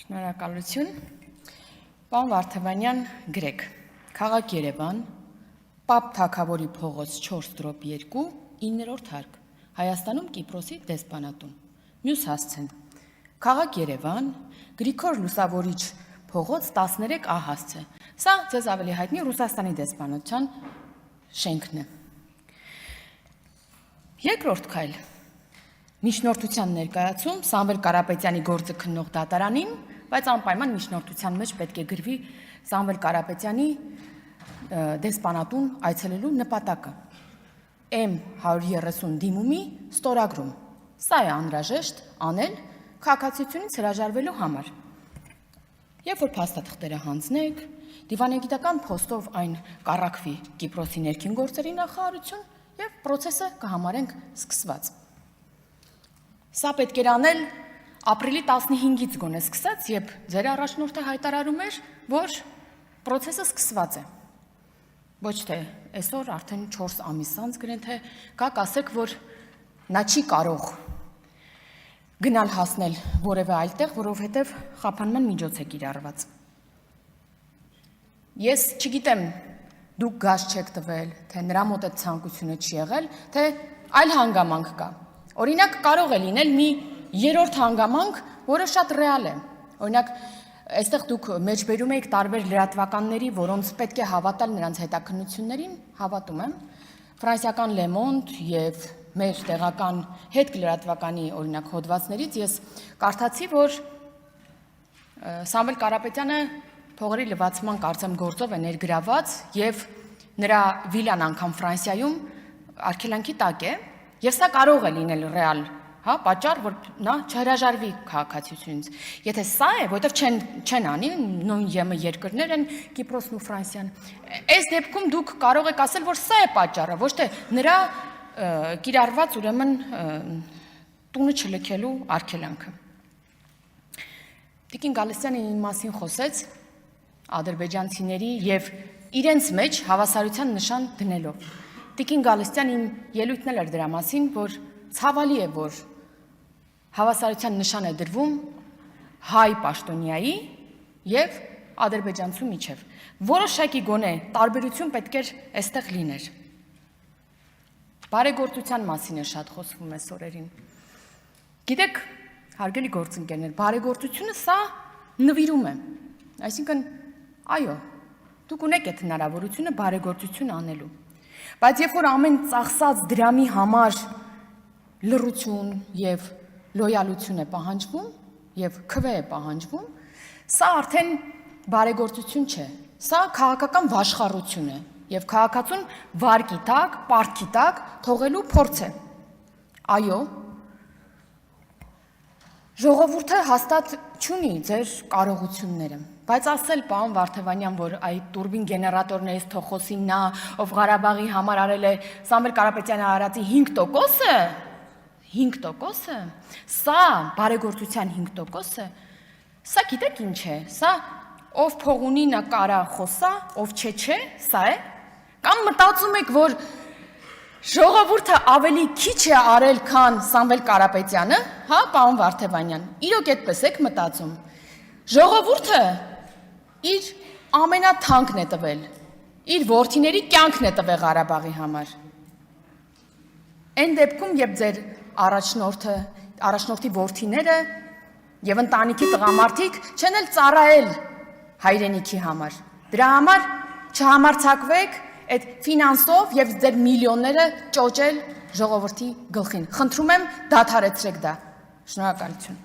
Շնորհակալություն, Պարոն Վարդևանյան, գրեք, Քաղաք Երևան, Պապ Թագավորի փողոց 4/2, 9-րդ հարկ, Հայաստանում Կիպրոսի դեսպանատուն, մյուս հասցեն, Քաղաք Երևան, Գրիգոր Լուսավորիչ փողոց 13A հասցե, սա ձեզ ավելի հայտնի Ռուսաստանի դեսպանության շենքն է։ Երկրորդ քայլ, միջնորդության ներկայացում Սամվել Կարապետյանի գործը քննող դատարանին, բայց անպայման միջնորդության մեջ պետք է գրվի Սամվել Կարապետյանի դեսպանատուն այցելելու նպատակը։ M130 դիմումի ստորագրում։ Սա է անհրաժեշտ անել քաղաքացիությունից հրաժարվելու համար։ Երբ որ փաստաթղթերը հանձնեք, դիվանագիտական փոստով այն կառաքվի Կիպրոսի ներքին գործերի նախարարություն եւ process-ը կհամարենք սկսված։ Սա պետք էր անել ապրիլի 15-ից գոնե սկսած, երբ ձեր առաջնորդը հայտարարում էր, որ process-ը սկսված է։ Ոչ թե այսօր արդեն 4 ամիս անց գրեն, թե կաք ասեք, որ նա չի կարող գնալ հասնել որևէ այլտեղ, որովհետև խափանման միջոց է կիրառված։ Ես չգիտեմ, դուք գազ չեք տվել, թե նրա մոտ այդ ցանկությունը չի եղել, թե այլ հանգամանք կա։ Օրինակ կարող է լինել մի երրորդ հանգամանք, որը շատ ռեալ է։ Օրինակ, այստեղ դուք մեջբերում եք տարբեր լրատվականների, որոնց պետք է հավատալ նրանց հետաքննություններին, հավատում եմ, ֆրանսիական Le Monde եւ մեր տեղական հետ լրատվականի օրինակ հոդվածներից ես կարդացի, որ Սամվել Կարապետյանը փողերի լվացման կարծեմ գործով է ներգրաված եւ նրա վիլան անգամ Ֆրանսիայում արգելանքի տակ է, եւ սա կարող է լինել ռեալ, հա, պատճառ, որ նա չհրաժարվի քաղաքացիությունից։ Եթե սա է, որտեղ չեն անի, նույն ԵՄ երկրներ են Կիպրոսն ու Ֆրանսիան, այս դեպքում դուք կարող եք ասել, որ սա է պատճառը, ոչ թե նրա կիրառված ուրեմն տունը չլքելու արգելանքը։ Տիկին Գալստյանը իմ մասին խոսեց ադրբեջանցիների եւ իրենց մեջ հավասարության նշան դնելով։ Տիկին Գալստյան իմ ելույթն էր դրա մասին, որ ցավալի է, որ հավասարության նշան է դրվում հայ պաշտոնյայի եւ ադրբեջանցու միջև։ Որոշակի գոնե տարբերություն պետք էր այստեղ լիներ։ Բարեգործության մասին է շատ խոսվում այս օրերին։ Գիտեք, հարգելի գործընկերներ, բարեգործությունը սա նվիրում է։ Այսինքն, այո, դուք ունեք այդ հնարավորությունը բարեգործություն անելու։ Բայց երբ որ ամեն ծախսած դրամի համար լռություն եւ լոյալություն է պահանջվում եւ քվե է պահանջվում, սա արդեն բարեգործություն չէ, սա քաղաքական վաշխառություն է եւ քաղաքացուն վարկի տակ, պարտքի տակ թողելու փորձ է։ Այո, ժողովուրդը հաստատ չունի ձեր կարողությունները, բայց ասել պարոն Վարդևանյան, որ այդ տուրբին գեներատորն է, թող խոսի նա, ով Ղարաբաղի համար արել է Սամվել Կարապետյանի արածի 5%-ը, 5%-ը, սա բարեգործության 5%-ը, սա գիտեք ինչ է, սա ով փող ունի նա կարա խոսա, ով չէ, սա է, կամ մտածում եք, որ ժողովուրդը ավելի քիչ է արել, քան Սամվել Կարապետյանը, հա, պարոն Վարդևանյան, իրոք այդպես եք մտածում։ Ժողովուրդը իր ամենաթանկն է տվել, իր որդիների կյանքն է տվել Ղարաբաղի համար։ Այն դեպքում, երբ ձեր առաջնորդի որդիները եւ ընտանիքի տղամարդիկ չեն էլ ծառայել հայրենիքի համար։ Դրա համար չհամարձակվեք այդ ֆինանսով եւ ձեր միլիոնները ճոճել ժողովրդի գլխին։ Խնդրում եմ դադարեցրեք դա։ Շնորհակալություն։